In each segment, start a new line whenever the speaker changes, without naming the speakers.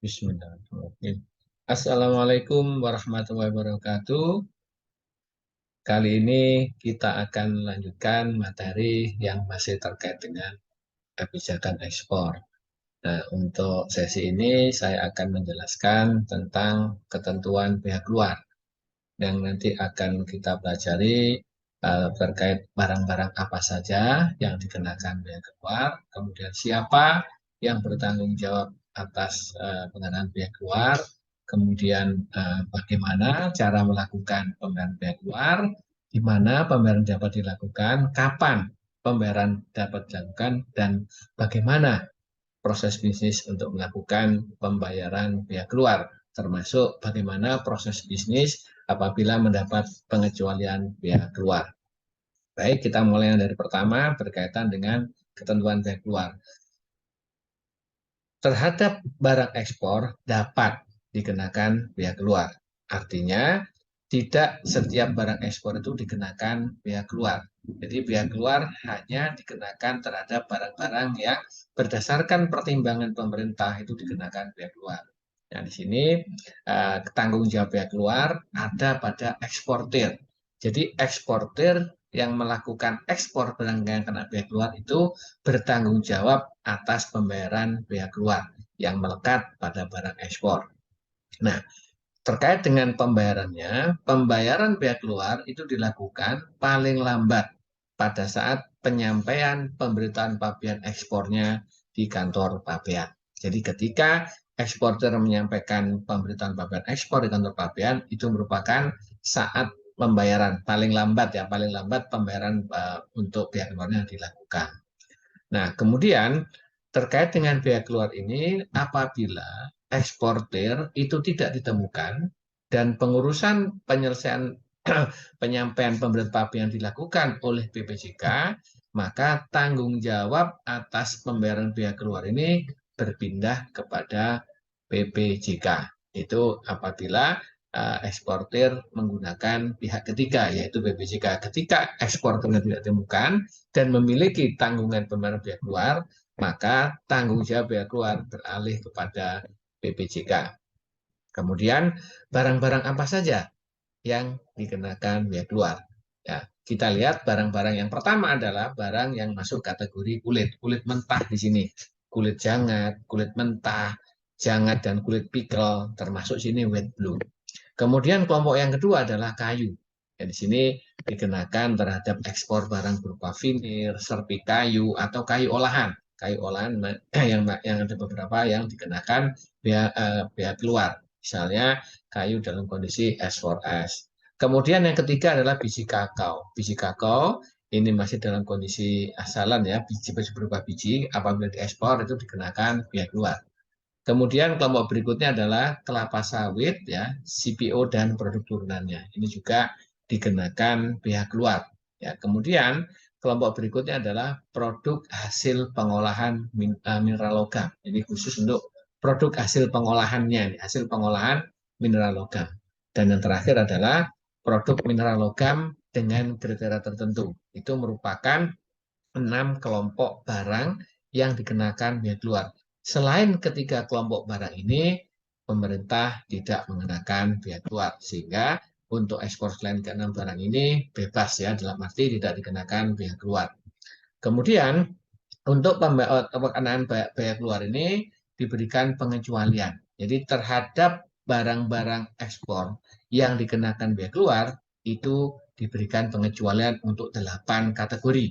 Bismillahirrahmanirrahim. Assalamualaikum warahmatullahi wabarakatuh. Kali ini kita akan melanjutkan materi yang masih terkait dengan kebijakan ekspor. Nah, untuk sesi ini saya akan menjelaskan tentang ketentuan pihak luar yang nanti akan kita pelajari terkait barang-barang apa saja yang dikenakan pihak luar, kemudian siapa yang bertanggung jawab atas pengenaan pihak luar, kemudian bagaimana cara melakukan pembayaran pihak luar, di mana pembayaran dapat dilakukan, kapan pembayaran dapat dilakukan, dan bagaimana proses bisnis untuk melakukan pembayaran pihak luar, termasuk bagaimana proses bisnis apabila mendapat pengecualian pihak luar. Baik, kita mulai dari pertama berkaitan dengan ketentuan pihak luar. Terhadap barang ekspor dapat dikenakan pihak luar. Artinya, tidak setiap barang ekspor itu dikenakan pihak luar. Jadi pihak luar hanya dikenakan terhadap barang-barang yang berdasarkan pertimbangan pemerintah itu dikenakan pihak luar. Nah, di sini tanggung jawab pihak luar ada pada eksportir. Jadi eksportir yang melakukan ekspor barang yang kena pihak luar itu bertanggung jawab atas pembayaran pihak luar yang melekat pada barang ekspor. Nah, terkait dengan pembayarannya, pembayaran pihak luar itu dilakukan paling lambat pada saat penyampaian pemberitaan pabean ekspornya di kantor pabean. Jadi ketika eksportir menyampaikan pemberitaan pabean ekspor di kantor pabean, itu merupakan saat pembayaran paling lambat ya, paling lambat pembayaran untuk pihak luarnya dilakukan. Nah, kemudian terkait dengan biaya keluar ini, apabila eksportir itu tidak ditemukan dan pengurusan penyelesaian penyampaian pemberitahuan yang dilakukan oleh BPJK, maka tanggung jawab atas pembayaran biaya keluar ini berpindah kepada BPJK. Itu apabila eksportir menggunakan pihak ketiga, yaitu BPJK. Ketika eksportirnya tidak ditemukan dan memiliki tanggungan pembayaran pihak luar, maka tanggung jawab pihak luar beralih kepada BPJK. Kemudian barang-barang apa saja yang dikenakan pihak luar? Ya, kita lihat barang-barang yang pertama adalah barang yang masuk kategori kulit, kulit mentah di sini, kulit jangat, kulit mentah, jangat dan kulit pickle, termasuk sini wet blue. Kemudian kelompok yang kedua adalah kayu. Ya, di sini dikenakan terhadap ekspor barang berupa vinir, serpik kayu, atau kayu olahan. Kayu olahan yang ada beberapa yang dikenakan pihak luar. Misalnya kayu dalam kondisi S4S. Kemudian yang ketiga adalah biji kakao. Biji kakao ini masih dalam kondisi asalan ya, biji berupa biji, apabila diekspor itu dikenakan pihak luar. Kemudian kelompok berikutnya adalah kelapa sawit, ya, CPO dan produk turunannya. Ini juga dikenakan pihak luar. Ya, kemudian kelompok berikutnya adalah produk hasil pengolahan mineral logam. Ini khusus untuk produk hasil pengolahannya, hasil pengolahan mineral logam. Dan yang terakhir adalah produk mineral logam dengan kriteria tertentu. Itu merupakan 6 kelompok barang yang dikenakan pihak luar. Selain ketiga kelompok barang ini, pemerintah tidak mengenakan biaya keluar, sehingga untuk ekspor selain keenam barang ini bebas ya, dalam arti tidak dikenakan biaya keluar. Kemudian untuk pengenaan biaya keluar ini diberikan pengecualian. Jadi terhadap barang-barang ekspor yang dikenakan biaya keluar itu diberikan pengecualian untuk 8 kategori.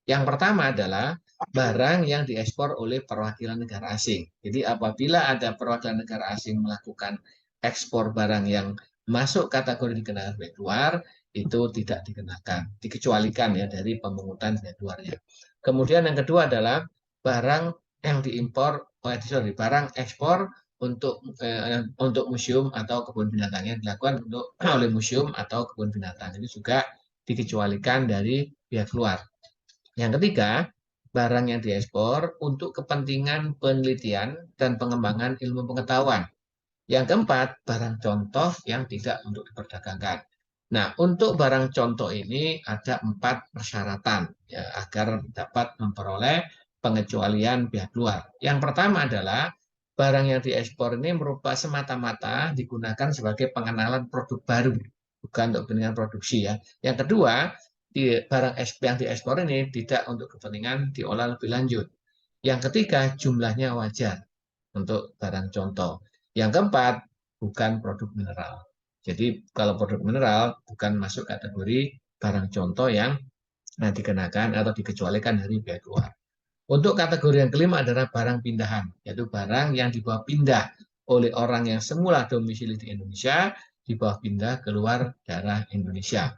Yang pertama adalah barang yang diekspor oleh perwakilan negara asing. Jadi apabila ada perwakilan negara asing melakukan ekspor barang yang masuk kategori dikenakan biaya keluar, itu tidak dikenakan, dikecualikan ya dari pemungutan biaya keluarnya. Kemudian yang kedua adalah barang yang diimpor, barang ekspor untuk museum atau kebun binatang yang dilakukan oleh museum atau kebun binatang. Ini juga dikecualikan dari biaya keluar. Yang ketiga, barang yang diekspor untuk kepentingan penelitian dan pengembangan ilmu pengetahuan. Yang keempat, barang contoh yang tidak untuk diperdagangkan. Nah, untuk barang contoh ini ada 4 persyaratan ya, agar dapat memperoleh pengecualian pihak luar. Yang pertama adalah barang yang diekspor ini merupakan semata-mata digunakan sebagai pengenalan produk baru, bukan untuk kepentingan produksi ya. Yang kedua, barang yang diekspor ini tidak untuk kepentingan diolah lebih lanjut. Yang ketiga, jumlahnya wajar untuk barang contoh. Yang keempat, bukan produk mineral. Jadi kalau produk mineral bukan masuk kategori barang contoh yang dikenakan atau dikecualikan dari bea keluar. Untuk kategori yang kelima adalah barang pindahan, yaitu barang yang dibawa pindah oleh orang yang semula domisili di Indonesia, dibawa pindah keluar daerah Indonesia.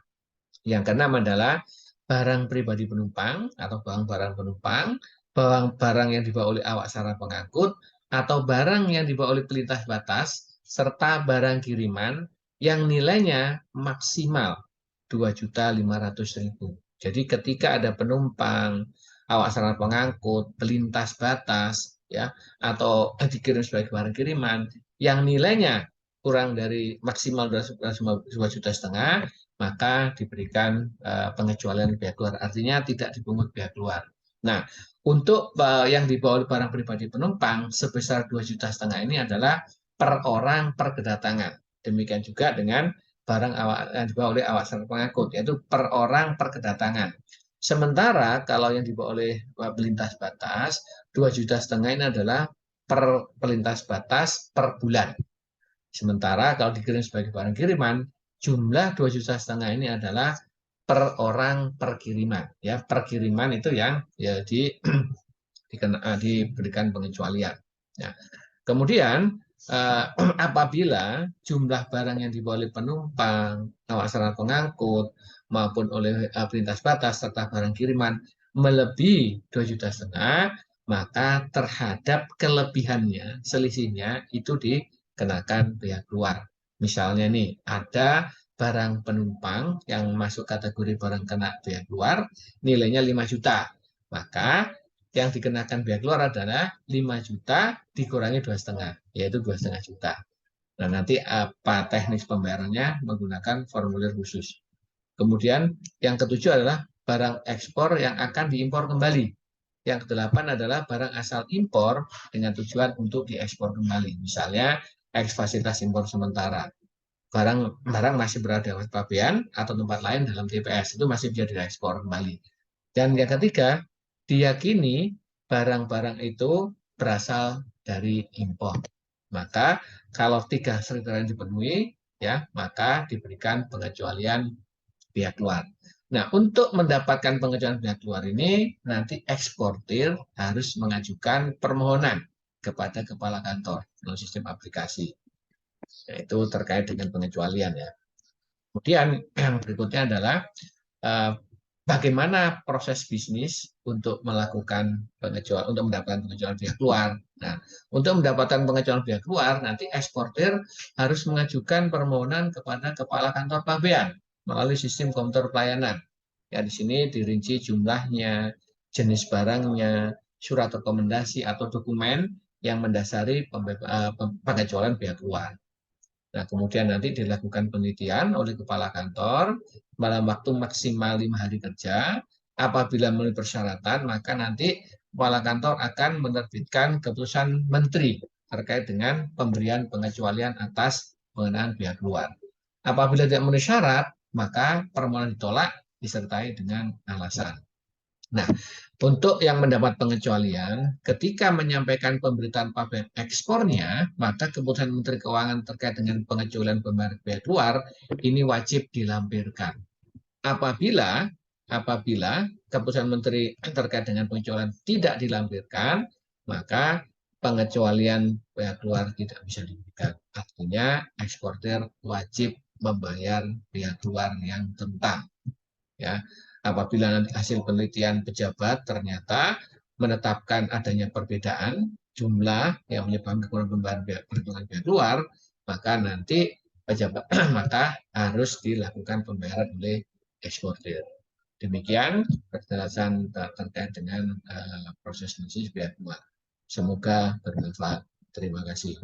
Yang keenam adalah barang pribadi penumpang atau barang-barang penumpang, barang yang dibawa oleh awak sarana pengangkut, atau barang yang dibawa oleh pelintas batas, serta barang kiriman yang nilainya maksimal 2.500.000. Jadi ketika ada penumpang, awak sarana pengangkut, pelintas batas, ya, atau dikirim sebagai barang kiriman yang nilainya kurang dari maksimal 2,5 juta, maka diberikan pengecualian bea keluar. Artinya tidak dipungut bea keluar. Nah, untuk yang dibawa oleh barang pribadi penumpang sebesar 2,5 juta ini adalah per orang per kedatangan. Demikian juga dengan barang yang dibawa oleh awak sarana pengangkut, yaitu per orang per kedatangan. Sementara kalau yang dibawa oleh pelintas batas, 2,5 juta ini adalah per pelintas batas per bulan. Sementara kalau dikirim sebagai barang kiriman, jumlah 2,5 juta ini adalah per orang per kiriman. Ya, per kiriman itu yang ya diberikan pengecualian. Ya. Kemudian apabila jumlah barang yang dibawa oleh penumpang, awak sarana pengangkut maupun oleh pelintas batas serta barang kiriman melebihi 2,5 juta, maka terhadap kelebihannya, selisihnya itu dikenakan bea keluar. Misalnya nih, ada barang penumpang yang masuk kategori barang kena bea keluar, nilainya 5 juta. Maka yang dikenakan bea keluar adalah 5 juta dikurangi 2,5, yaitu 2,5 juta. Nah, nanti apa teknis pembayarannya menggunakan formulir khusus. Kemudian yang ketujuh adalah barang ekspor yang akan diimpor kembali. Yang kedelapan adalah barang asal impor dengan tujuan untuk diekspor kembali. Misalnya, fasilitas impor sementara. Barang masih berada di pabean atau tempat lain dalam TPS, itu masih bisa diekspor kembali. Dan yang ketiga, diyakini barang-barang itu berasal dari impor. Maka kalau tiga kriteria dipenuhi, ya maka diberikan pengecualian bea keluar. Nah, untuk mendapatkan pengecualian bea keluar ini, nanti eksportir harus mengajukan permohonan kepada kepala kantor melalui sistem aplikasi. Yaitu terkait dengan pengecualian ya. Kemudian yang berikutnya adalah bagaimana proses bisnis untuk melakukan pengecualian, untuk mendapatkan pengecualian bea keluar. Nah, untuk mendapatkan pengecualian bea keluar, nanti eksportir harus mengajukan permohonan kepada kepala kantor pabean melalui sistem komputer pelayanan. Ya, di sini dirinci jumlahnya, jenis barangnya, surat rekomendasi atau dokumen yang mendasari pengecualian bea keluar. Nah, kemudian nanti dilakukan penelitian oleh kepala kantor dalam waktu maksimal 5 hari kerja. Apabila memenuhi persyaratan, maka nanti kepala kantor akan menerbitkan keputusan menteri terkait dengan pemberian pengecualian atas pengenaan bea keluar. Apabila tidak memenuhi syarat, maka permohonan ditolak disertai dengan alasan. Nah, untuk yang mendapat pengecualian, ketika menyampaikan pemberitaan pabean ekspornya, maka keputusan Menteri Keuangan terkait dengan pengecualian pembayaran bea keluar ini wajib dilampirkan. Apabila keputusan Menteri terkait dengan pengecualian tidak dilampirkan, maka pengecualian bea keluar tidak bisa diberikan. Artinya eksportir wajib membayar bea keluar yang tentang. Ya, apabila nanti hasil penelitian pejabat ternyata menetapkan adanya perbedaan jumlah yang menyebabkan kekurangan perhitungan bea keluar, maka nanti pejabat maka harus dilakukan pembayaran oleh eksportir. Demikian penjelasan terkait dengan proses bisnis bea keluar. Semoga bermanfaat. Terima kasih.